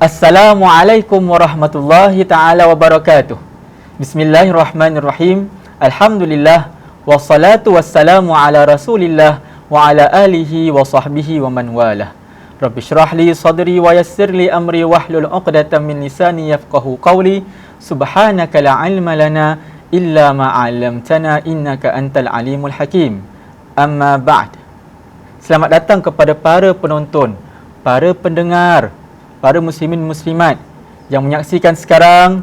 Assalamualaikum warahmatullahi ta'ala wabarakatuh. Bismillahirrahmanirrahim. Alhamdulillah. Wassalatu wassalamu ala rasulillah wa ala alihi wa sahbihi wa man walah. Rabbi syrah li sadri wa yassir li amri wahlul uqdatan min lisani yafqahu qawli. Subhanaka la ilma lana illa ma 'allamtana innaka antal alimul hakim. Amma ba'd. Selamat datang kepada para penonton, para pendengar, para muslimin muslimat yang menyaksikan sekarang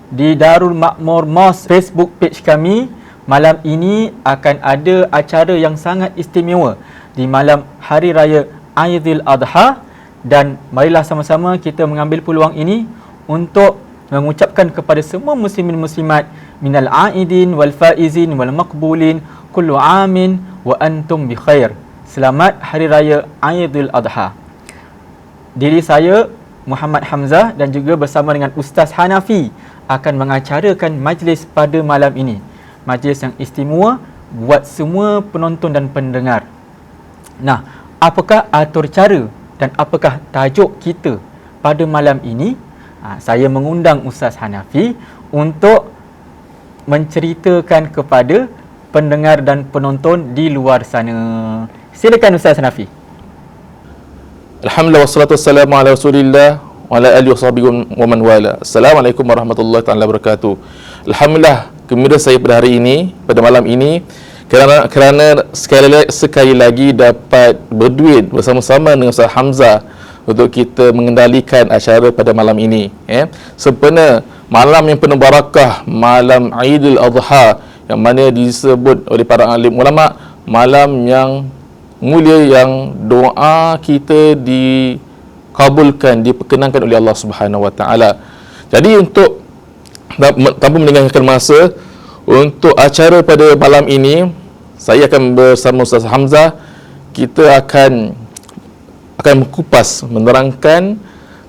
di Darul Makmur Mosque Facebook page kami. Malam ini akan ada acara yang sangat istimewa di malam Hari Raya Aidil Adha, dan marilah sama-sama kita mengambil peluang ini untuk mengucapkan kepada semua muslimin muslimat minal aidin wal faizin wal maqbulin kullu amin wa antum bi khair. Selamat Hari Raya Aidil Adha. Diri saya Muhammad Hamzah dan juga bersama dengan Ustaz Hanafi akan mengacarakan majlis pada malam ini. Majlis yang istimewa buat semua penonton dan pendengar. Nah, apakah atur cara dan apakah tajuk kita pada malam ini? Saya mengundang Ustaz Hanafi untuk menceritakan kepada pendengar dan penonton di luar sana. Silakan Ustaz Hanafi. Alhamdulillah wassalatu wassalamu ala rasulillah wa ala alihi washabihi wa man wala. Assalamualaikum warahmatullahi taala wabarakatuh. Alhamdulillah, gembira saya pada hari ini, pada malam ini kerana sekali lagi dapat berduit bersama-sama dengan Ustaz Hamzah untuk kita mengendalikan acara pada malam ini. Sempena malam yang penuh barakah, malam Aidil Adha, yang mana disebut oleh para alim ulama malam yang mulia, yang doa kita dikabulkan, diperkenankan oleh Allah Subhanahu Wa Taala. Jadi untuk tanpa meninggalkan masa, untuk acara pada malam ini saya akan bersama Ustaz Hamzah, kita akan mengupas, menerangkan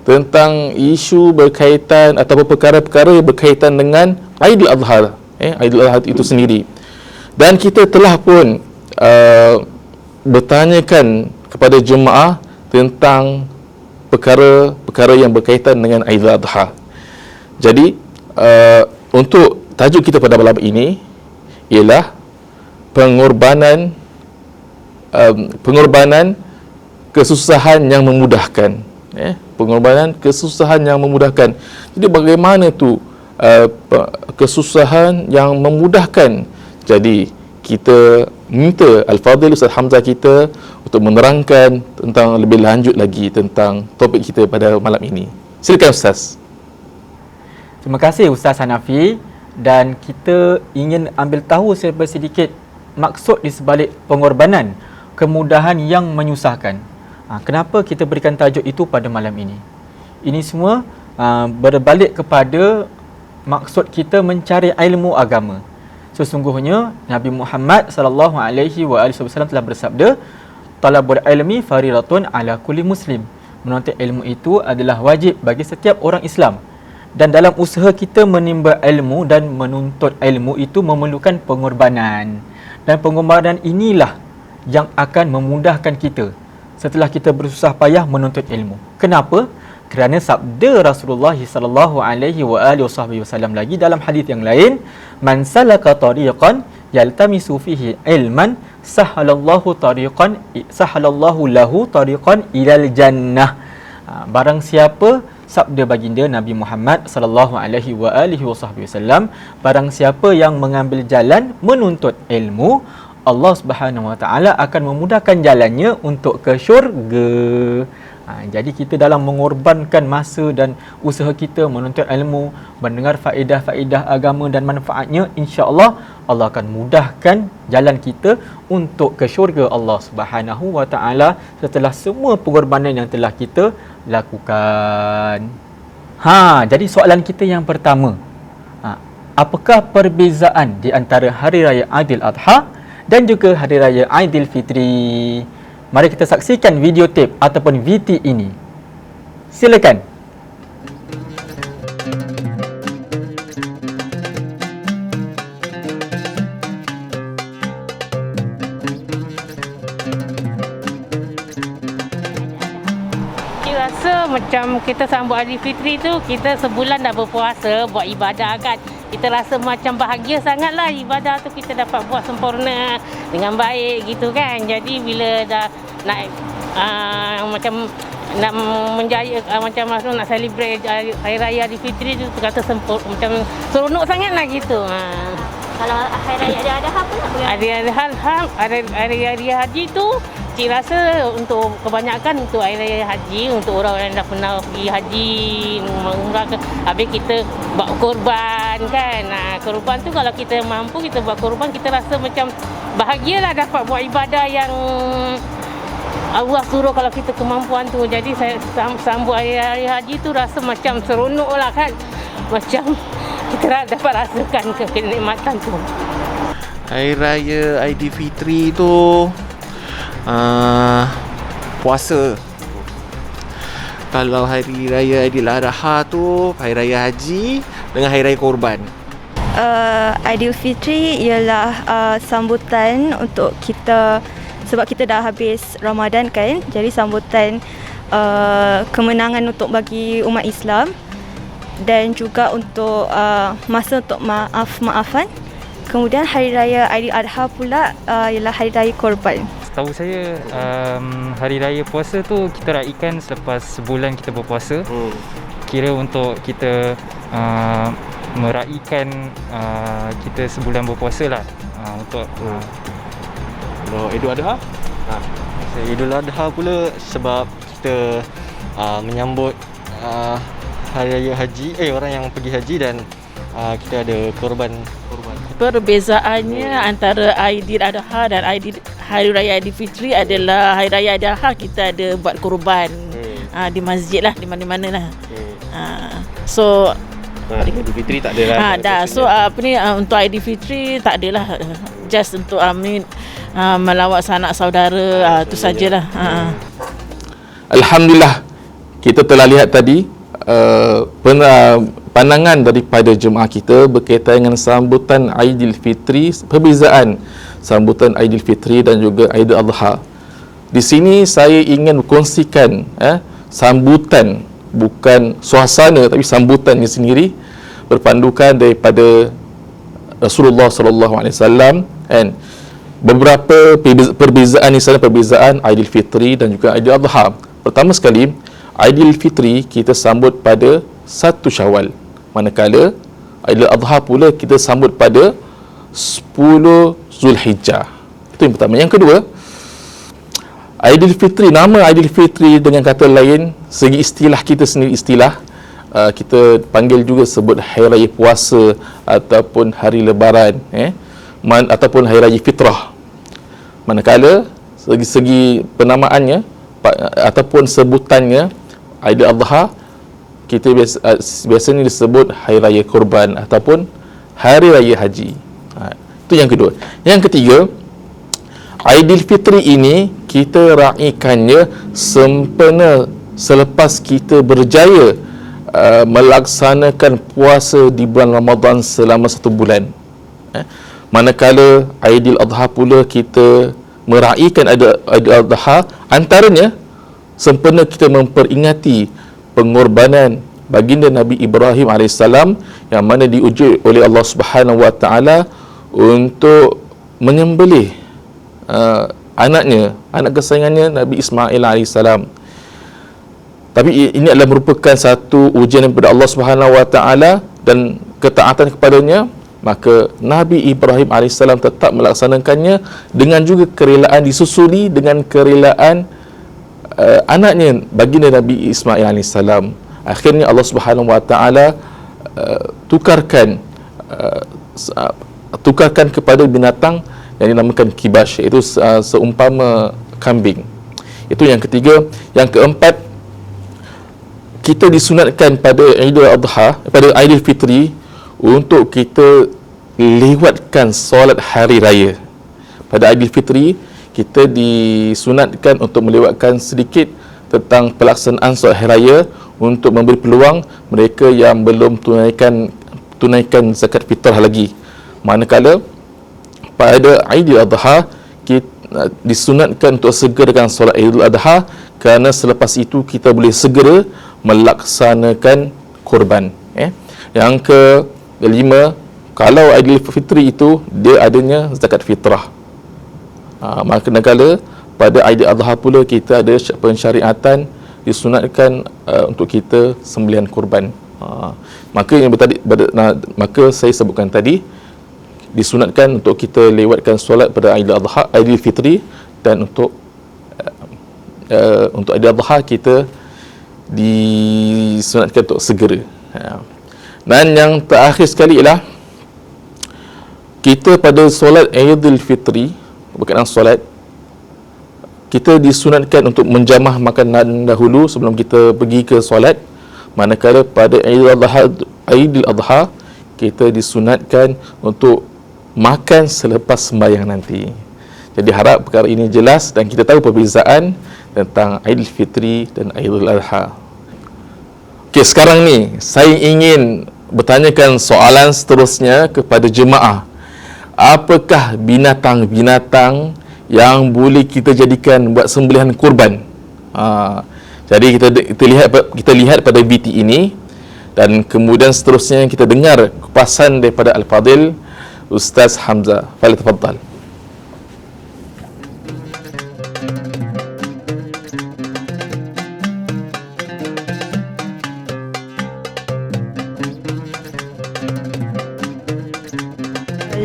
tentang isu berkaitan atau perkara-perkara yang berkaitan dengan Aidil Adha, Aidil Adha itu sendiri. Dan kita telah pun bertanyakan kepada jemaah tentang perkara-perkara yang berkaitan dengan Aidil Adha. Jadi untuk tajuk kita pada malam ini ialah pengorbanan kesusahan yang memudahkan. Pengorbanan kesusahan yang memudahkan. Jadi bagaimana tu kesusahan yang memudahkan? Jadi kita minta Al-Fadhil Ustaz Hamzah kita untuk menerangkan tentang lebih lanjut lagi tentang topik kita pada malam ini. Silakan Ustaz. Terima kasih Ustaz Hanafi, dan kita ingin ambil tahu sedikit maksud di sebalik pengorbanan kemudahan yang menyusahkan. Kenapa kita berikan tajuk itu pada malam ini? Ini semua berbalik kepada maksud kita mencari ilmu agama. Sesungguhnya Nabi Muhammad sallallahu alaihi wasallam telah bersabda, talabul ilmi faridatun ala kulli muslim. Menuntut ilmu itu adalah wajib bagi setiap orang Islam. Dan dalam usaha kita menimba ilmu dan menuntut ilmu itu memerlukan pengorbanan. Dan pengorbanan inilah yang akan memudahkan kita setelah kita bersusah payah menuntut ilmu. Kenapa? Kerana sabda Rasulullah sallallahu alaihi wasallam lagi dalam hadis yang lain, man salaka tariqan yaltamisu fihi ilman sahalallahu lahu tariqan ilal jannah. Barang siapa, sabda baginda Nabi Muhammad sallallahu alaihi wasallam, barang siapa yang mengambil jalan menuntut ilmu, Allah Subhanahu Wa Taala akan memudahkan jalannya untuk ke syurga. Jadi kita dalam mengorbankan masa dan usaha kita menuntut ilmu, mendengar faedah-faedah agama dan manfaatnya, insya-Allah Allah akan mudahkan jalan kita untuk ke syurga Allah Subhanahu Wa Taala setelah semua pengorbanan yang telah kita lakukan. Jadi soalan kita yang pertama, apakah perbezaan di antara Hari Raya Aidil Adha dan juga Hari Raya Aidilfitri? Mari kita saksikan video tape ataupun VT ini. Silakan. rasa macam kita sambut Aidilfitri tu, kita sebulan dah berpuasa, buat ibadah kan. Kita rasa macam bahagia sangatlah ibadah tu kita dapat buat sempurna dengan baik gitu kan. Jadi bila dah nak macam nak menjaya macam nak celebrate Hari Raya Aidilfitri tu kata macam seronok sangatlah gitu. Kalau Hari Raya Aidiladha apa nak? Hari Raya Haji tu cik rasa untuk kebanyakan untuk Hari Raya Haji, untuk orang yang dah pernah pergi haji, umrah ke, habis kita buat korban kan. Korban tu kalau kita mampu kita buat korban, kita rasa macam bahagialah dapat buat ibadah yang Allah suruh kalau kita kemampuan tu. Jadi saya sambut Hari Raya Haji tu rasa macam seronok lah kan. Macam kita dapat rasakan kenikmatan tu. Hari Raya Aidilfitri tu puasa. Kalau Hari Raya Aidiladha tu Hari Raya Haji dengan Hari Raya Korban. Aidilfitri ialah sambutan untuk kita, sebab kita dah habis Ramadan kan. Jadi sambutan kemenangan untuk bagi umat Islam, dan juga untuk masa untuk maaf-maafan. Kemudian Hari Raya Aidiladha pula ialah Hari Raya Korban. Tahu saya Hari Raya Puasa tu kita raikan selepas sebulan kita berpuasa. Kira untuk kita meraikan kita sebulan berpuasa lah untuk Idul Adha? Idul Adha pula sebab kita menyambut Hari Raya Haji, orang yang pergi haji, dan kita ada korban. Perbezaannya antara Aidiladha dan Hari Raya Aidilfitri adalah Hari Raya Aidiladha kita ada buat korban di masjid lah, di mana-mana lah. So Aidilfitri tak ada lah. dah. So untuk Aidilfitri tak adalah, just untuk melawat sanak saudara, tu sajalah. Alhamdulillah, kita telah lihat tadi pandangan daripada jemaah kita berkaitan dengan sambutan Aidilfitri, perbezaan sambutan Aidilfitri dan juga Aidil Adha. Di sini saya ingin berkongsikan sambutan, bukan suasana tapi sambutannya sendiri, berpandukan daripada Rasulullah sallallahu alaihi wasallam, and beberapa perbezaan di sana, perbezaan Aidilfitri dan juga Aidil Adha. Pertama sekali, Aidilfitri kita sambut pada 1 Syawal, manakala Aidil Adha pula kita sambut pada 10 Zulhijjah. Itu yang pertama. Yang kedua, Aidilfitri, nama Aidilfitri dengan kata lain, segi istilah kita sendiri, istilah kita panggil juga sebut Hari Raya Puasa ataupun Hari Lebaran, ataupun Hari Raya Fitrah. Manakala segi penamaannya ataupun sebutannya, Aidil Adha kita biasanya disebut Hari Raya Korban ataupun Hari Raya Haji. Itu yang kedua. Yang ketiga, Aidilfitri ini kita raikannya sempena selepas kita berjaya melaksanakan puasa di bulan Ramadan selama 1 bulan. Manakala Aidil Adha pula kita meraikan Aidil Adha antaranya sempena kita memperingati pengorbanan baginda Nabi Ibrahim AS yang mana diuji oleh Allah Subhanahu Wa Taala untuk menyembelih anaknya, anak kesayangannya Nabi Ismail AS. Tapi ini adalah merupakan satu ujian daripada Allah Subhanahu Wa Taala dan ketaatan kepadanya, maka Nabi Ibrahim AS tetap melaksanakannya dengan juga kerelaan, disusuli dengan kerelaan anaknya baginda Nabi Ismail AS. Akhirnya Allah Subhanahu Wa Taala tukarkan kepada binatang yang dinamakan kibash, iaitu seumpama kambing. Itu yang ketiga. Yang keempat, kita disunatkan pada Aidil Adha, pada Aidilfitri, untuk kita lewatkan solat hari raya. Pada Aidilfitri kita disunatkan untuk melewatkan sedikit tentang pelaksanaan solat hari raya untuk memberi peluang mereka yang belum tunaikan zakat fitrah lagi. Manakala pada Aidil Adha kita disunatkan untuk segerakan solat Aidil Adha, kerana selepas itu kita boleh segera melaksanakan korban. Yang kelima, kalau Aidil Fitri itu dia adanya zakat fitrah. Maka negara pada Aidil Adha pula kita ada pensyariatan disunatkan untuk kita sembelihan korban. Maka yang maka saya sebutkan tadi disunatkan untuk kita lewatkan solat pada Aidil Adha, Aidil Fitri, dan untuk Aidil Adha kita disunatkan untuk segera. Dan yang terakhir sekali ialah kita pada solat Aidil Fitri, berkenaan solat, kita disunatkan untuk menjamah makanan dahulu sebelum kita pergi ke solat. Manakala pada Aidil Adha kita disunatkan untuk makan selepas sembahyang nanti. Jadi harap perkara ini jelas dan kita tahu perbezaan tentang Aidil Fitri dan Aidil Adha. Okey, sekarang ni saya ingin bertanyakan soalan seterusnya kepada jemaah. Apakah binatang-binatang yang boleh kita jadikan buat sembelihan kurban? Jadi kita lihat pada BT ini, dan kemudian seterusnya kita dengar kupasan daripada Al-Fadil Ustaz Hamzah. Falyatafaddal.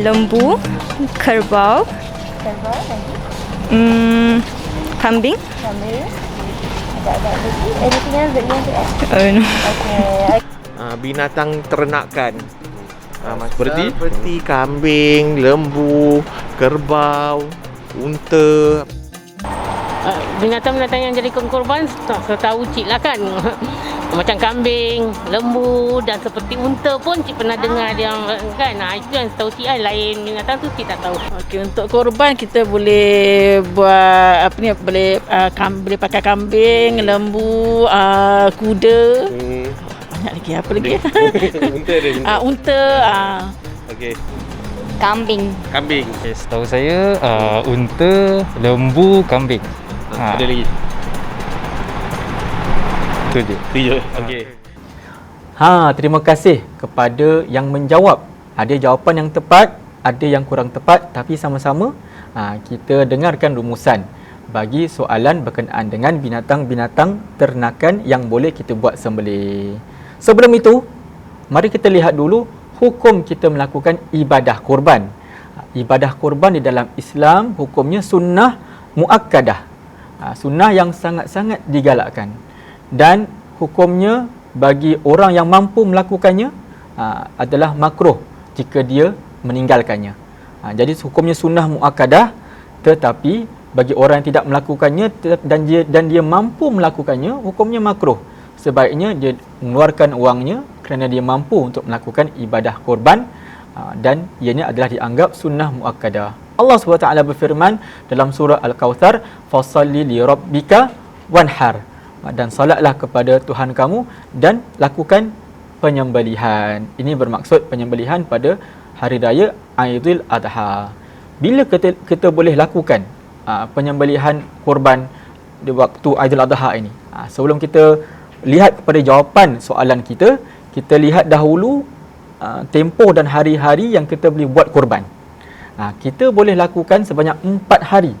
Lembu, kerbau, kambing. Anything else that you want to add? No. Okay. Binatang ternakan. Seperti kambing, lembu, kerbau, unta. Binatang-binatang yang jadi korban setahu cik lah kan. Macam kambing, lembu dan seperti unta pun cik pernah dengar dia kan. Itu yang setahu cik kan. Lain binatang tu cik tak tahu. Okey, untuk korban kita boleh buat apa ni, boleh pakai kambing, lembu, kuda. Banyak lagi, apa lagi? Unta ada. Unta. Okey. Kambing. Kambing. Okay, setahu saya unta, lembu, kambing. Ada lagi. Itu je. Okey. Terima kasih kepada yang menjawab. Ada jawapan yang tepat, ada yang kurang tepat, tapi sama-sama kita dengarkan rumusan bagi soalan berkenaan dengan binatang-binatang ternakan yang boleh kita buat sembelih. Sebelum itu, mari kita lihat dulu hukum kita melakukan ibadah korban. Ibadah korban di dalam Islam hukumnya sunnah muakkadah. Sunnah yang sangat-sangat digalakkan. Dan hukumnya bagi orang yang mampu melakukannya adalah makruh jika dia meninggalkannya. Jadi hukumnya sunnah muakkadah, tetapi bagi orang yang tidak melakukannya dan dia mampu melakukannya, hukumnya makruh. Sebaiknya dia mengeluarkan wangnya kerana dia mampu untuk melakukan ibadah korban, dan ianya adalah dianggap sunnah muakkadah. Allah SWT berfirman dalam surah Al-Kawthar, fasalli li rabbika wanhar, dan salatlah kepada Tuhan kamu dan lakukan penyembelihan. Ini bermaksud penyembelihan pada hari raya Aidil Adha. Bila kita boleh lakukan penyembelihan korban di waktu Aidil Adha ini? Sebelum kita lihat kepada jawapan soalan kita lihat dahulu tempoh dan hari-hari yang kita boleh buat korban. Kita boleh lakukan sebanyak 4 hari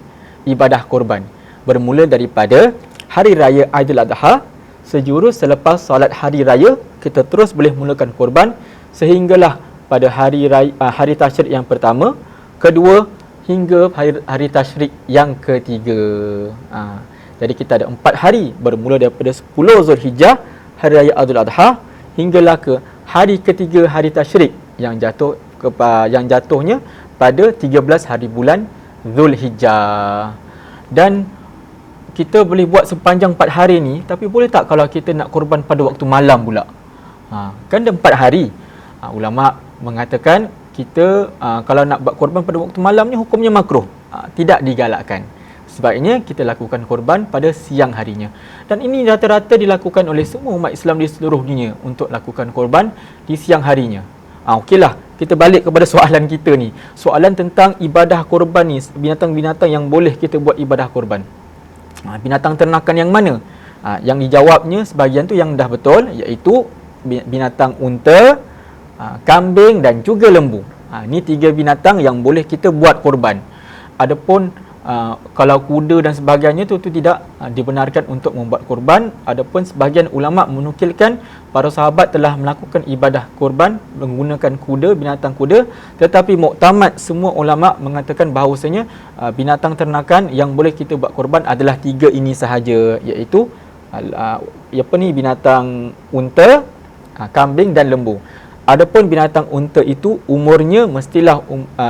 ibadah korban. Bermula daripada hari raya Aidil Adha, sejurus selepas solat hari raya, kita terus boleh mulakan korban sehinggalah pada hari tasyrik yang pertama, kedua, hingga hari tasyrik yang ketiga. Jadi kita ada 4 hari bermula daripada 10 Zulhijjah, hari raya Aidil Adha, hinggalah ke hari ketiga hari tasyrik yang jatuhnya pada 13 hari bulan Zulhijjah. Dan kita boleh buat sepanjang 4 hari ni, tapi boleh tak kalau kita nak korban pada waktu malam pula? Kan ada 4 hari. Ulama mengatakan kita kalau nak buat korban pada waktu malam ni hukumnya makruh, tidak digalakkan. Sebaiknya kita lakukan korban pada siang harinya. Dan ini rata-rata dilakukan oleh semua umat Islam di seluruh dunia untuk lakukan korban di siang harinya. Okeylah, kita balik kepada soalan kita ni. Soalan tentang ibadah korban ni, binatang-binatang yang boleh kita buat ibadah korban. Binatang ternakan yang mana? Yang dijawabnya sebahagian tu yang dah betul, iaitu binatang unta, kambing dan juga lembu. Ini 3 binatang yang boleh kita buat korban. Adapun kalau kuda dan sebagainya tu tidak dibenarkan untuk membuat korban. Adapun sebahagian ulama menukilkan para sahabat telah melakukan ibadah korban menggunakan kuda, binatang kuda, tetapi muktamad semua ulama mengatakan bahawasanya binatang ternakan yang boleh kita buat korban adalah 3 ini sahaja, iaitu binatang unta, kambing dan lembu. Adapun binatang unta itu umurnya mestilah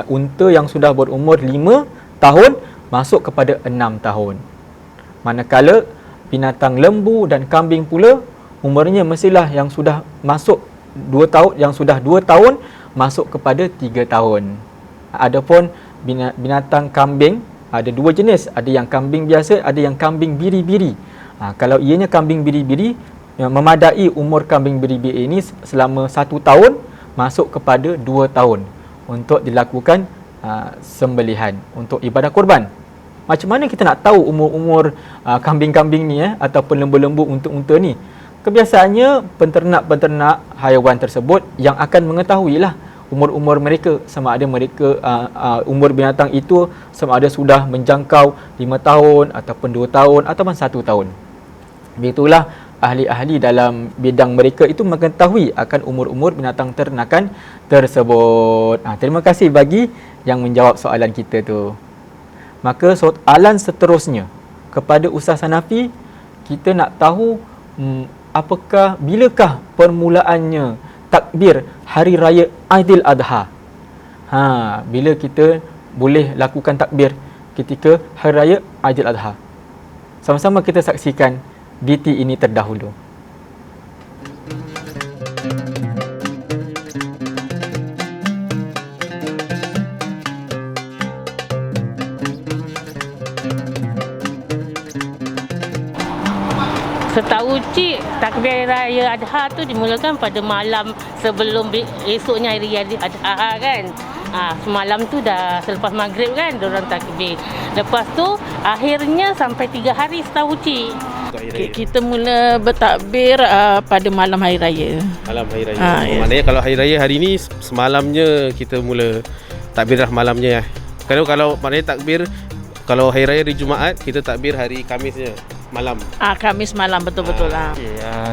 unta yang sudah berumur 5 tahun masuk kepada 6 tahun. Manakala binatang lembu dan kambing pula umurnya mestilah yang sudah masuk 2 tahun, yang sudah 2 tahun masuk kepada 3 tahun. Adapun binatang kambing ada 2 jenis, ada yang kambing biasa, ada yang kambing biri-biri. Kalau ianya kambing biri-biri, memadai umur kambing biri-biri ini selama 1 tahun masuk kepada 2 tahun untuk dilakukan sembelihan untuk ibadah korban. Macam mana kita nak tahu umur-umur kambing-kambing ni ataupun lembu-lembu, unta-unta ni? Kebiasaannya penternak-penternak haiwan tersebut yang akan mengetahuilah umur-umur mereka, sama ada mereka umur binatang itu sama ada sudah menjangkau 5 tahun ataupun 2 tahun ataupun 1 tahun. Begitulah ahli-ahli dalam bidang mereka itu mengetahui akan umur-umur binatang ternakan tersebut. Terima kasih bagi yang menjawab soalan kita tu. Maka soalan seterusnya kepada Ustaz Hanafi, kita nak tahu bilakah permulaannya takbir hari raya Aidil Adha? Bila kita boleh lakukan takbir ketika hari raya Aidil Adha? Sama-sama kita saksikan DT ini terdahulu. Setahu Cik, takbir raya Adha tu dimulakan pada malam sebelum esoknya hari raya Adha kan. Semalam tu dah selepas maghrib kan diorang takbir. Lepas tu akhirnya sampai 3 hari setahu Cik. Kita mula bertakbir pada malam hari raya. Malam hari raya. Maknanya kalau hari raya hari ni semalamnya kita mula takbir dah malamnya. Kalau maknanya takbir kalau hari raya di Jumaat, kita takbir hari Kamisnya malam. Kamis malam betul-betul lah.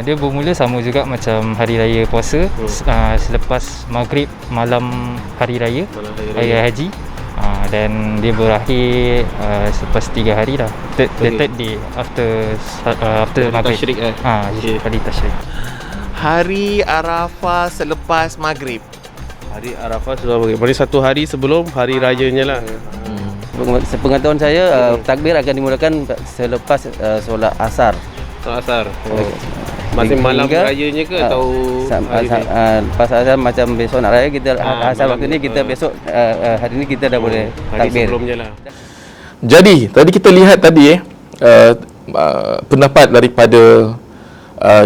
Dia bermula sama juga macam hari raya puasa, selepas maghrib malam hari raya, hari haji. Dan dia berakhir selepas 3 hari dah. The third day after maghrib. Tasyrik Hari tasyrik. Hari Arafah selepas maghrib. Hari Arafah selepas maghrib. Maksudnya 1 hari sebelum hari rayanya lah. Sepengetahuan saya, takbir akan dimulakan selepas solat asar. Solat asar. Masih malam rayanya ke atau pas asar macam besok nak raya kita asar waktu ni kita besok hari ni kita dah boleh takbir. Sebelumnya lah. Jadi tadi kita lihat tadi pendapat daripada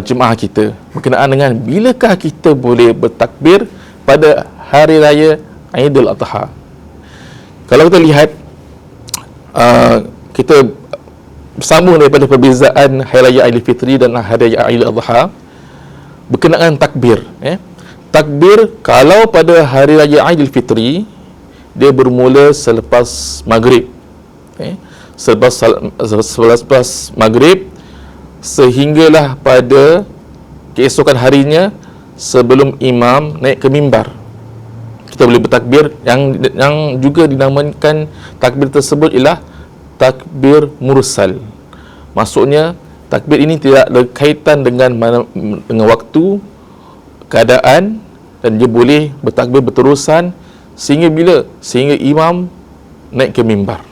jemaah kita berkenaan dengan bilakah kita boleh bertakbir pada hari raya Aidil Adha. Kalau kita lihat kita bersambung daripada perbezaan Hari Raya Aidilfitri dan Hari Raya Aidil Adha berkenaan takbir. Takbir kalau pada Hari Raya Aidilfitri dia bermula selepas maghrib. Selepas maghrib sehinggalah pada keesokan harinya sebelum imam naik ke mimbar. Kita boleh bertakbir yang juga dinamakan takbir tersebut ialah takbir mursal. Maksudnya takbir ini tidak ada kaitan dengan waktu, keadaan, dan dia boleh bertakbir berterusan sehingga bila? Sehingga imam naik ke mimbar.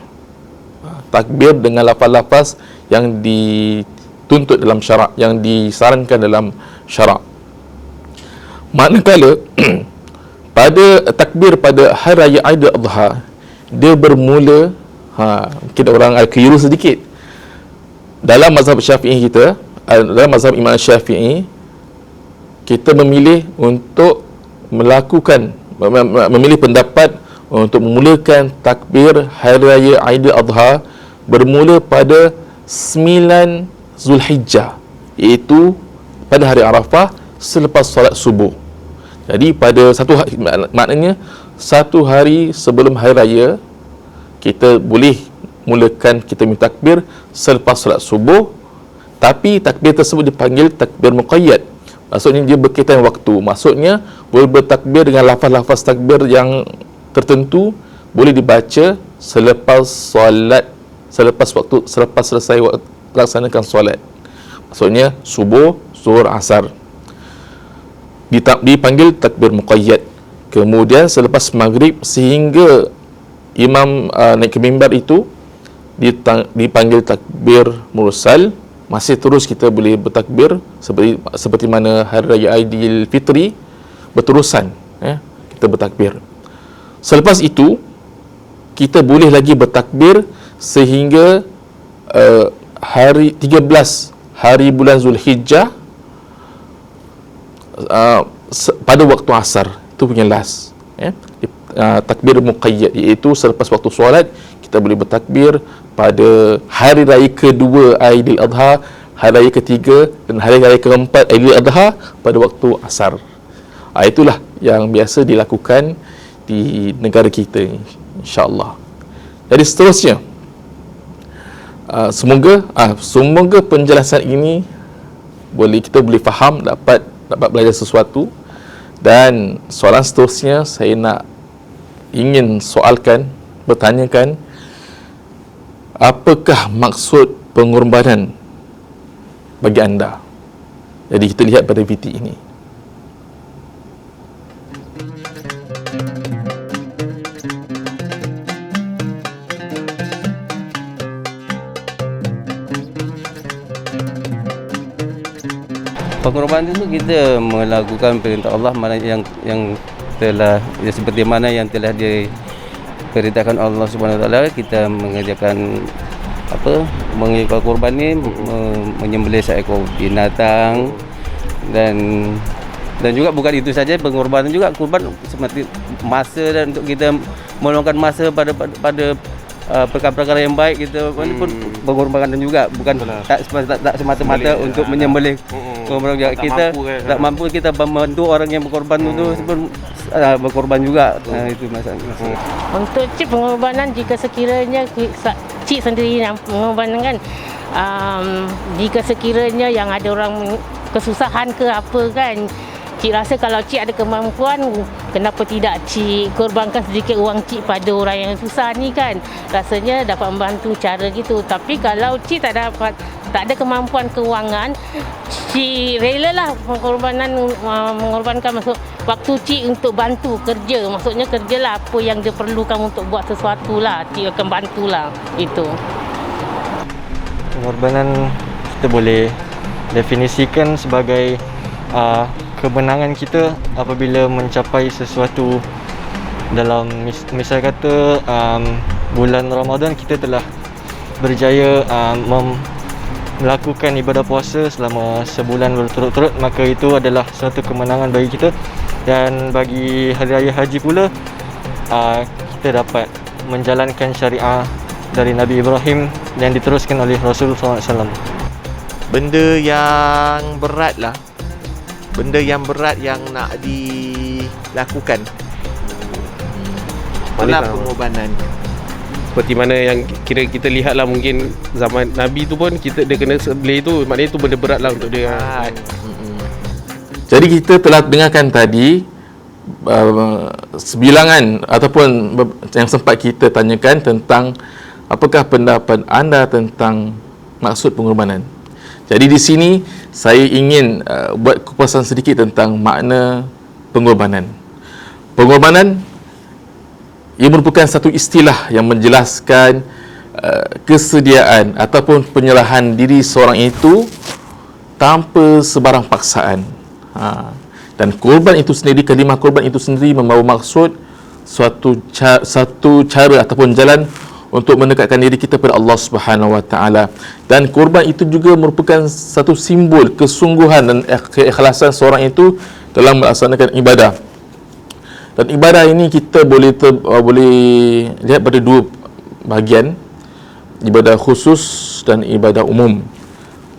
Takbir dengan lafaz-lafaz yang dituntut dalam syarak, yang disarankan dalam syarak. Manakala pada takbir pada Hari Raya Aidil Adha dia bermula mungkin orang ada keliru sedikit. Dalam mazhab Syafi'i kita, dalam mazhab Imam Syafi'i, kita memilih untuk memilih pendapat untuk memulakan takbir Hari Raya Aidil Adha bermula pada 9 Zulhijjah, iaitu pada hari Arafah selepas solat subuh. Jadi pada maknanya satu hari sebelum hari raya kita boleh mulakan kita minta takbir selepas solat subuh, tapi takbir tersebut dipanggil takbir muqayyad. Maksudnya dia berkaitan waktu. Maksudnya boleh bertakbir dengan lafaz-lafaz takbir yang tertentu, boleh dibaca selepas selesai laksanakan solat. Maksudnya subuh, zuhur, asar. Dipanggil takbir muqayyad. Kemudian selepas maghrib sehingga imam naik ke mimbar itu dipanggil takbir mursal. Masih terus kita boleh bertakbir seperti mana hari raya Aidilfitri berterusan, kita bertakbir. Selepas itu kita boleh lagi bertakbir sehingga hari 13 hari bulan Zulhijjah pada waktu asar. Itu punya last, takbir muqayyad, iaitu selepas waktu solat kita boleh bertakbir pada hari raya kedua Aidil Adha, hari raya ketiga dan hari raya keempat Aidil Adha pada waktu asar. Itulah yang biasa dilakukan di negara kita, insya-Allah. Jadi seterusnya, semoga penjelasan ini kita boleh faham, dapat belajar sesuatu. Dan soalan seterusnya saya ingin bertanyakan, apakah maksud pengorbanan bagi anda? Jadi kita lihat pada video ini. Pengorbanan itu kita melakukan perintah Allah mana yang telah seperti mana yang telah diperintahkan Allah Subhanahu Wa Taala. Kita mengerjakan mengerjakan korban ni, menyembelih seekor binatang, dan juga bukan itu saja, pengorbanan juga kurban seperti masa, dan untuk kita meluangkan masa pada perkara-perkara yang baik, kita pun pengorbanan juga, bukan tak semata-mata untuk menyembelih. Kita tak mampu, kita membantu orang yang berkorban itu pun berkorban juga. Itu masalahnya. Untuk cik pengorbanan, jika sekiranya cik sendiri yang pengorbanan kan, jika sekiranya yang ada orang kesusahan ke apa kan, cik rasa kalau cik ada kemampuan, kenapa tidak cik korbankan sedikit wang cik pada orang yang susah ni kan. Rasanya dapat membantu cara gitu. Tapi kalau cik tak ada kemampuan keuangan, cik relalah mengorbankan masuk waktu cik untuk bantu kerja. Maksudnya kerjalah apa yang dia perlukan untuk buat sesuatu lah, cik akan bantulah itu. Pengorbanan kita boleh definisikan sebagai kemenangan kita apabila mencapai sesuatu. Dalam misal kata bulan Ramadan kita telah berjaya melakukan ibadah puasa selama sebulan berturut-turut, maka itu adalah suatu kemenangan bagi kita. Dan bagi hari raya haji pula, kita dapat menjalankan syariah dari Nabi Ibrahim yang diteruskan oleh Rasulullah SAW. Benda yang berat lah, benda yang berat yang nak dilakukan, itulah pengorbanan. Seperti mana yang kita lihat lah, mungkin zaman Nabi tu pun dia kena sembelih tu, maknanya tu benda berat lah untuk dia. Jadi kita telah dengarkan tadi sebilangan ataupun yang sempat kita tanyakan tentang apakah pendapat anda tentang maksud pengorbanan. Jadi di sini saya ingin buat kupasan sedikit tentang makna pengorbanan. Pengorbanan ia merupakan satu istilah yang menjelaskan kesediaan ataupun penyerahan diri seorang itu tanpa sebarang paksaan. Dan korban itu sendiri, kalimah korban itu sendiri membawa maksud satu cara ataupun jalan untuk mendekatkan diri kita kepada Allah Subhanahu Wa Taala. Dan korban itu juga merupakan satu simbol kesungguhan dan keikhlasan seorang itu dalam melaksanakan ibadah. Dan ibadah ini kita boleh lihat pada dua bahagian. ibadah khusus dan ibadah umum.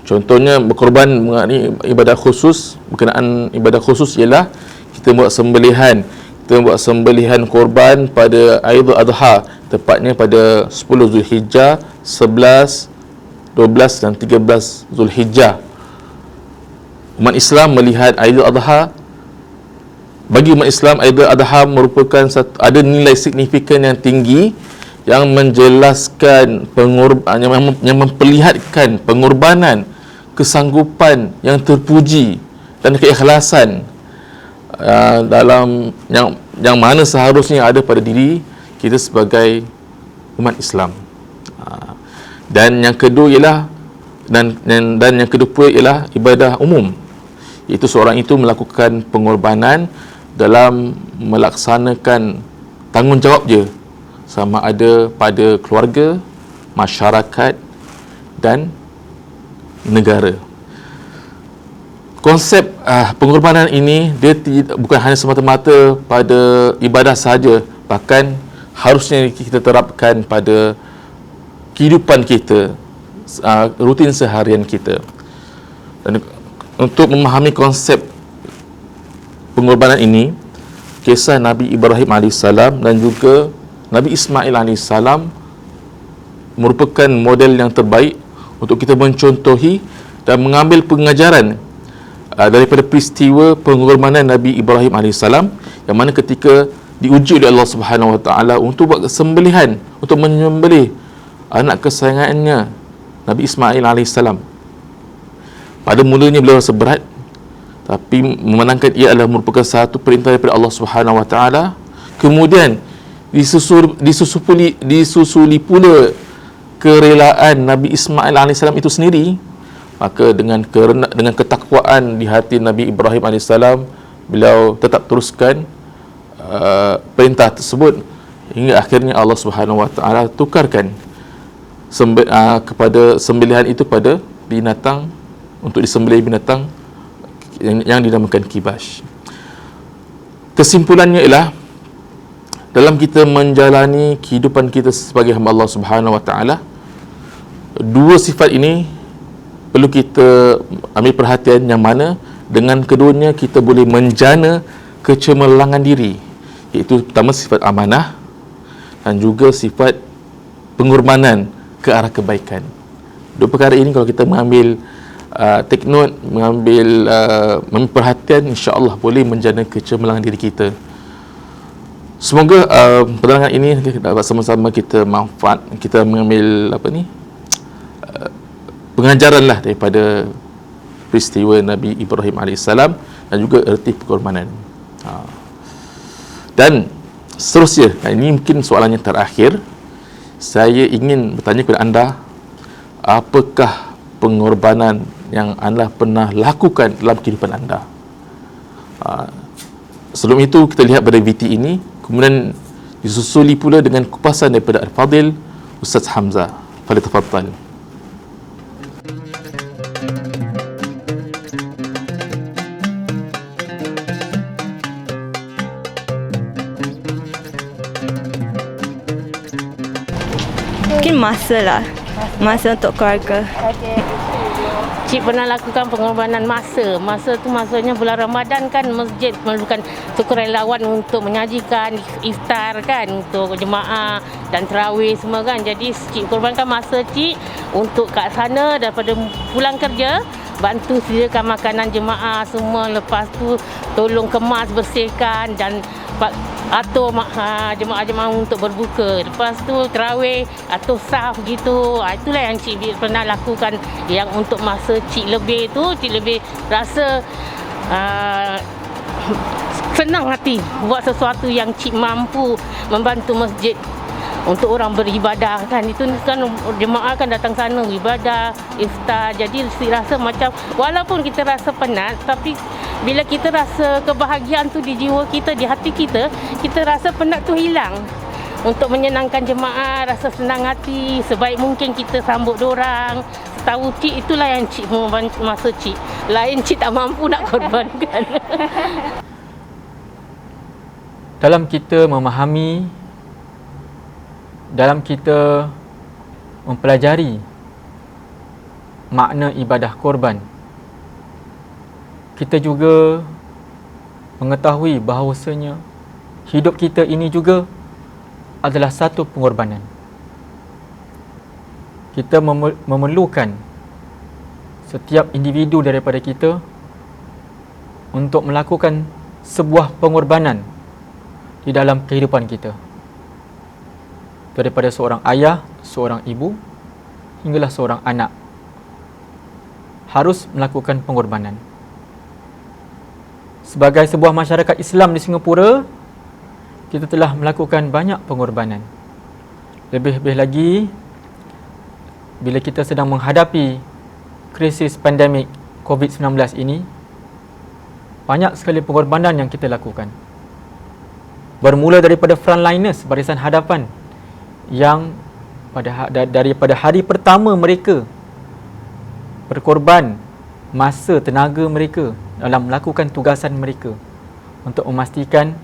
Contohnya berkorban mengenai ibadah khusus, berkenaan ibadah khusus ialah kita buat sembelihan. Kita buat sembelihan korban pada Aidul Adha, tepatnya pada 10 Zulhijjah, 11, 12 dan 13 Zulhijjah. Umat Islam melihat Aidul Adha, bagi umat Islam Aidul Adha merupakan ada nilai signifikan yang tinggi yang menjelaskan yang memperlihatkan pengorbanan, kesanggupan yang terpuji dan keikhlasan dalam yang mana seharusnya ada pada diri kita sebagai umat Islam. Dan yang kedua ialah dan yang kedua ialah ibadah umum, iaitu seorang itu melakukan pengorbanan dalam melaksanakan tanggungjawab dia, sama ada pada keluarga, masyarakat dan negara. Konsep pengorbanan ini dia bukan hanya semata-mata pada ibadah sahaja, bahkan harusnya kita terapkan pada kehidupan kita, rutin seharian kita. Dan untuk memahami konsep pengorbanan ini, kisah Nabi Ibrahim AS dan juga Nabi Ismail AS merupakan model yang terbaik untuk kita mencontohi dan mengambil pengajaran daripada peristiwa pengorbanan Nabi Ibrahim AS, yang mana ketika diuji oleh Allah Subhanahu Wa Taala untuk buat sembelihan, untuk menyembelih anak kesayangannya Nabi Ismail AS. Pada mulanya beliau rasa berat, tapi memenangkan ia adalah merupakan satu perintah daripada Allah Subhanahu Wa Taala. Kemudian disusuli pula kerelaan Nabi Ismail AS itu sendiri. Maka dengan ketakwaan di hati Nabi Ibrahim AS, beliau tetap teruskan perintah tersebut hingga akhirnya Allah Subhanahu Wa Taala tukarkan kepada sembelihan itu pada binatang, untuk disembelih binatang yang dinamakan kibash. Kesimpulannya ialah dalam kita menjalani kehidupan kita sebagai hamba Allah Subhanahu Wa Taala, dua sifat ini perlu kita ambil perhatian, yang mana dengan keduanya kita boleh menjana kecemerlangan diri, iaitu pertama sifat amanah dan juga sifat pengorbanan ke arah kebaikan. Dua perkara ini kalau kita mengambil take note, mengambil perhatian, insya-Allah boleh menjana kecemerlangan diri kita. Semoga penerangan ini dapat sama-sama kita manfaat, kita mengambil pengajaranlah daripada peristiwa Nabi Ibrahim AS dan juga erti pengorbanan. Dan seterusnya, ini mungkin soalan yang terakhir, saya ingin bertanya kepada anda, apakah pengorbanan yang anda pernah lakukan dalam kehidupan anda? Sebelum itu kita lihat pada VT ini, kemudian disusuli pula dengan kupasan daripada Al-Fadil Ustaz Hamzah. Falyatafaddal. Mungkin masa untuk keluarga. Cik pernah lakukan pengorbanan masa. Masa tu maksudnya bulan Ramadan kan, masjid memerlukan sukarelawan untuk menyajikan iftar kan, untuk jemaah dan tarawih semua kan. Jadi cik korbankan masa cik untuk kat sana, daripada pulang kerja bantu sediakan makanan jemaah semua. Lepas tu tolong kemas, bersihkan dan atur jemaah-jemaah untuk berbuka. Lepas tu tarawih, atur saf gitu. Itulah yang cik pernah lakukan. Yang untuk masa cik lebih tu, cik lebih rasa senang hati buat sesuatu yang cik mampu membantu masjid untuk orang beribadah kan. Itu kan jemaah kan datang sana ibadah, iftar. Jadi rasa macam walaupun kita rasa penat, tapi bila kita rasa kebahagiaan tu di jiwa kita, di hati kita, kita rasa penat tu hilang. Untuk menyenangkan jemaah, rasa senang hati, sebaik mungkin kita sambut dorang. Tahu cik, itulah yang cik membantu masa cik. Lain cik tak mampu nak korbankan. Dalam kita memahami, dalam kita mempelajari makna ibadah korban, kita juga mengetahui bahawasanya hidup kita ini juga adalah satu pengorbanan. Kita memerlukan setiap individu daripada kita untuk melakukan sebuah pengorbanan di dalam kehidupan kita. Daripada seorang ayah, seorang ibu, hinggalah seorang anak harus melakukan pengorbanan. Sebagai sebuah masyarakat Islam di Singapura, kita telah melakukan banyak pengorbanan. Lebih-lebih lagi bila kita sedang menghadapi krisis pandemik COVID-19 ini, banyak sekali pengorbanan yang kita lakukan. Bermula daripada frontliners, barisan hadapan, yang daripada hari pertama mereka berkorban masa, tenaga mereka dalam melakukan tugasan mereka untuk memastikan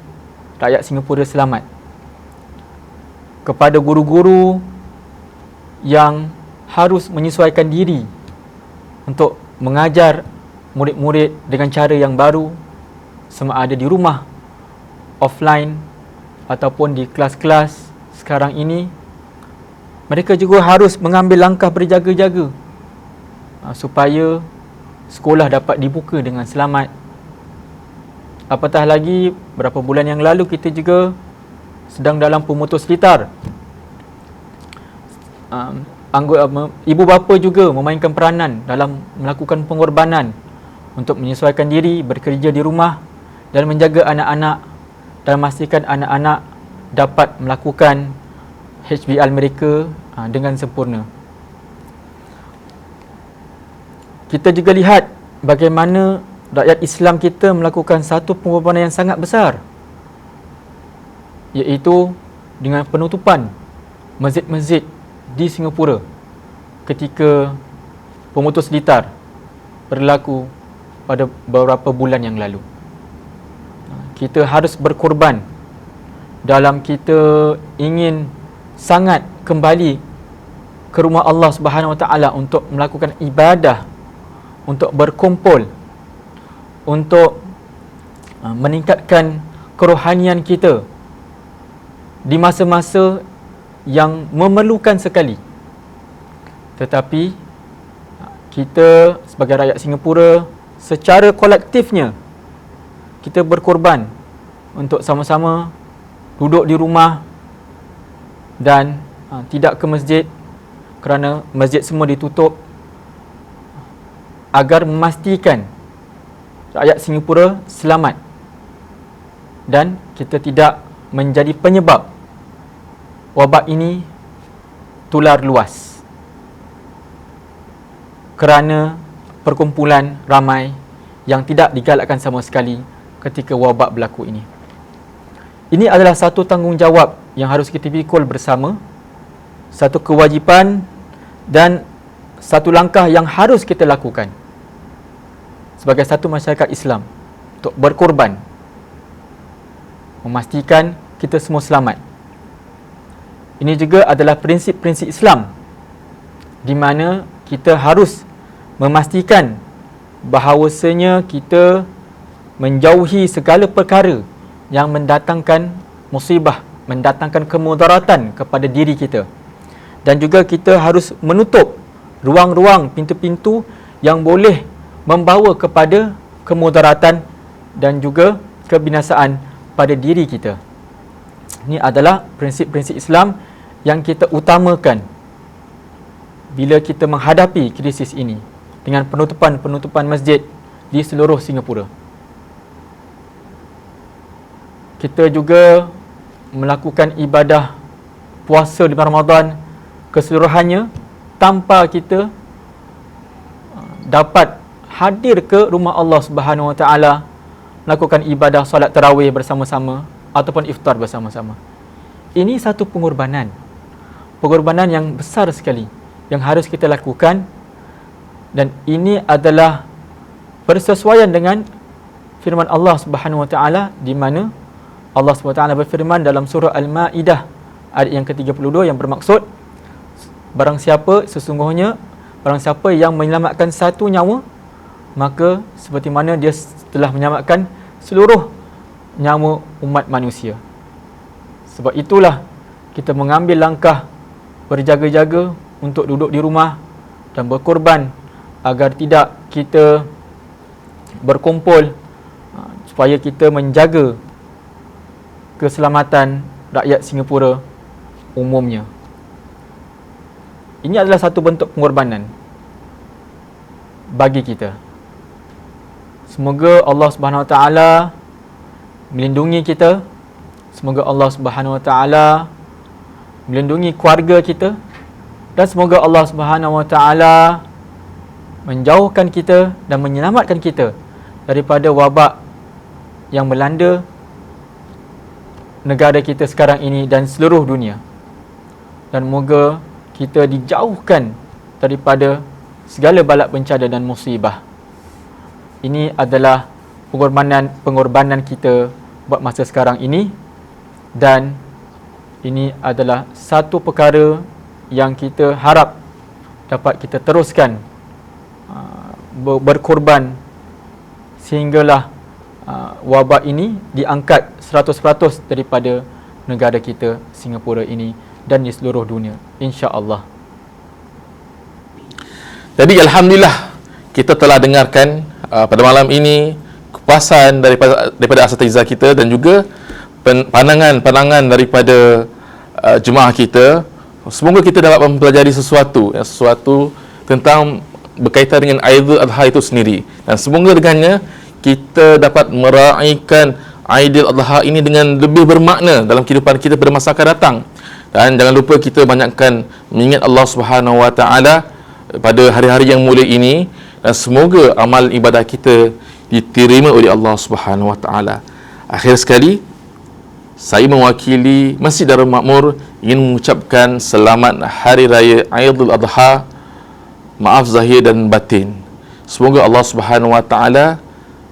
rakyat Singapura selamat. Kepada guru-guru yang harus menyesuaikan diri untuk mengajar murid-murid dengan cara yang baru, sama ada di rumah, offline ataupun di kelas-kelas sekarang ini, mereka juga harus mengambil langkah berjaga-jaga supaya sekolah dapat dibuka dengan selamat. Apatah lagi, beberapa bulan yang lalu kita juga sedang dalam pemutus litar. Ibu bapa juga memainkan peranan dalam melakukan pengorbanan untuk menyesuaikan diri, bekerja di rumah dan menjaga anak-anak dan memastikan anak-anak dapat melakukan HBL mereka dengan sempurna. Kita juga lihat bagaimana rakyat Islam kita melakukan satu pengorbanan yang sangat besar, iaitu dengan penutupan masjid-masjid di Singapura ketika pemutus litar berlaku pada beberapa bulan yang lalu. Kita harus berkorban dalam kita ingin sangat kembali ke rumah Allah Subhanahu Wa Taala untuk melakukan ibadah, untuk berkumpul, untuk meningkatkan kerohanian kita di masa-masa yang memerlukan sekali. Tetapi kita sebagai rakyat Singapura secara kolektifnya kita berkorban untuk sama-sama duduk di rumah dan tidak ke masjid kerana masjid semua ditutup, agar memastikan rakyat Singapura selamat dan kita tidak menjadi penyebab wabak ini tular luas kerana perkumpulan ramai yang tidak digalakkan sama sekali ketika wabak berlaku ini. Ini adalah satu tanggungjawab yang harus kita pikul bersama, satu kewajipan dan satu langkah yang harus kita lakukan sebagai satu masyarakat Islam untuk berkorban memastikan kita semua selamat. Ini juga adalah prinsip-prinsip Islam di mana kita harus memastikan bahawasanya kita menjauhi segala perkara yang mendatangkan musibah, mendatangkan kemudaratan kepada diri kita. Dan juga kita harus menutup ruang-ruang, pintu-pintu yang boleh membawa kepada kemudaratan dan juga kebinasaan pada diri kita. Ini adalah prinsip-prinsip Islam yang kita utamakan bila kita menghadapi krisis ini dengan penutupan masjid di seluruh Singapura. Kita juga melakukan ibadah puasa di Ramadan keseluruhannya tanpa kita dapat hadir ke rumah Allah Subhanahu Wa Taala melakukan ibadah solat tarawih bersama-sama ataupun iftar bersama-sama. Ini satu pengorbanan yang besar sekali yang harus kita lakukan, dan ini adalah bersesuaian dengan firman Allah Subhanahu Wa Taala di mana Allah Subhanahu Wa Taala berfirman dalam surah Al-Maidah ayat yang ke-32 yang bermaksud barang siapa yang menyelamatkan satu nyawa, maka seperti mana dia telah menyelamatkan seluruh nyawa umat manusia. Sebab itulah kita mengambil langkah berjaga-jaga untuk duduk di rumah dan berkorban agar tidak kita berkumpul, supaya kita menjaga keselamatan rakyat Singapura umumnya. Ini adalah satu bentuk pengorbanan bagi kita. Semoga Allah Subhanahu Wa Taala melindungi kita. Semoga Allah Subhanahu Wa Taala melindungi keluarga kita, dan semoga Allah Subhanahu Wa Taala menjauhkan kita dan menyelamatkan kita daripada wabak yang melanda negara kita sekarang ini dan seluruh dunia. Dan moga kita dijauhkan daripada segala balak bencana dan musibah. Ini adalah pengorbanan kita buat masa sekarang ini, dan ini adalah satu perkara yang kita harap dapat kita teruskan berkorban sehinggalah wabak ini diangkat 100% daripada negara kita Singapura ini dan di seluruh dunia, insya-Allah. Jadi alhamdulillah kita telah dengarkan pada malam ini kupasan daripada asatizah kita dan juga pandangan daripada jemaah kita. Semoga kita dapat mempelajari sesuatu tentang berkaitan dengan Aidil Adha itu sendiri, dan semoga dengannya kita dapat meraihkan Aidil Adha ini dengan lebih bermakna dalam kehidupan kita pada masa akan datang. Dan jangan lupa kita banyakkan mengingat Allah Subhanahu Wa Taala pada hari-hari yang mulia ini, dan semoga amal ibadah kita diterima oleh Allah Subhanahu Wa Taala. Akhir sekali, saya mewakili Masjid Darul Makmur ingin mengucapkan selamat Hari Raya Aidil Adha, maaf zahir dan batin. Semoga Allah Subhanahu Wa Taala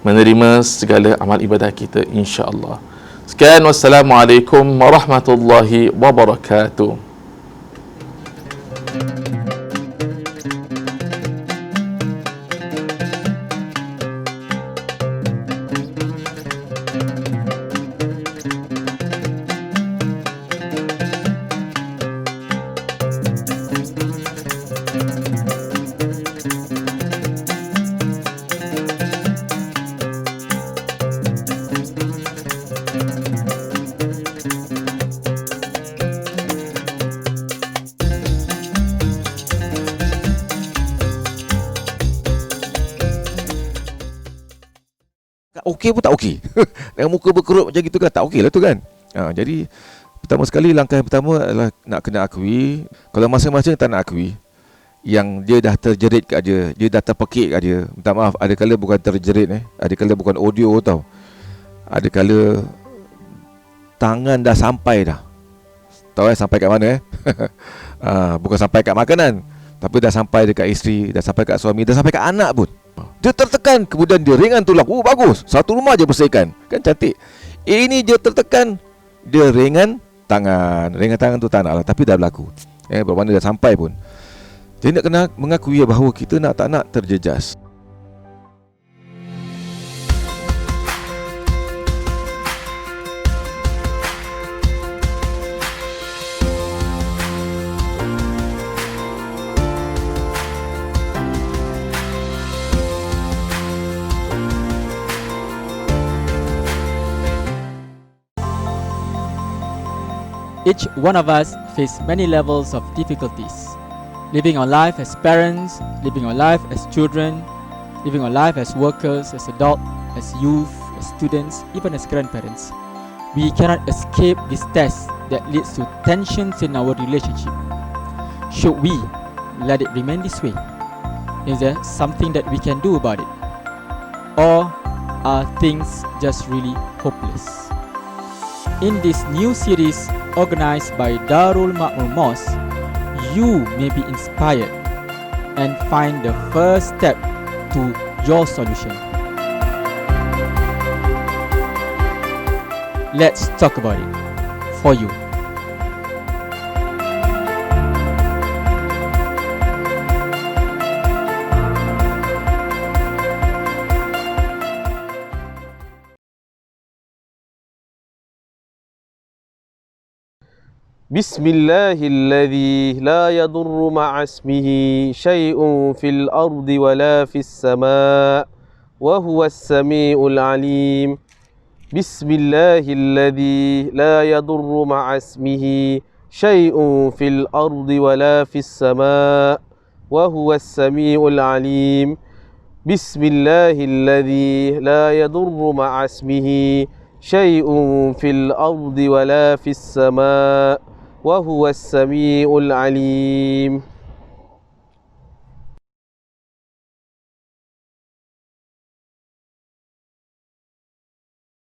menerima segala amal ibadah kita, insya-Allah. Sekian, wassalamualaikum warahmatullahi wabarakatuh. Okey pun tak okey. Dengan muka berkerut macam gitu kan, tak okey lah tu kan. Jadi pertama sekali, langkah yang pertama adalah nak kena akui, kalau masing-masing tak nak akui yang dia dah terjerit kat dia dah terpekik kat dia. Minta maaf, ada kala bukan terjerit ada kala bukan audio tau. Ada kala tangan dah sampai dah. Tahu sampai kat mana bukan sampai kat makanan, tapi dah sampai dekat isteri, dah sampai kat suami, dah sampai kat anak pun. Dia tertekan, kemudian dia ringan tulang. Bagus, satu rumah je bersihkan. Kan cantik. Ini dia tertekan, dia ringan tangan. Ringan tangan tu tak nak lah, tapi dah berlaku. Bermakna dah sampai pun. Jadi nak kena mengakui bahawa kita nak tak nak terjejas. Each one of us face many levels of difficulties. Living our life as parents, living our life as children, living our life as workers, as adults, as youth, as students, even as grandparents. We cannot escape this test that leads to tensions in our relationship. Should we let it remain this way? Is there something that we can do about it? Or are things just really hopeless? In this new series organized by Darul Makmur Mosque, you may be inspired and find the first step to your solution. Let's talk about it for you. Bismillahilladzi la yadurru ma'a ismihi syai'un fil ardi wala fis sama' wa huwas sami'ul alim. Bismillahilladzi la yadurru ma'a ismihi syai'un fil ardi wala fis sama' wa huwas sami'ul alim. Bismillahilladzi la yadurru ma'a ismihi syai'un fil ardi wala fis sama' wa huwas sami'ul alim.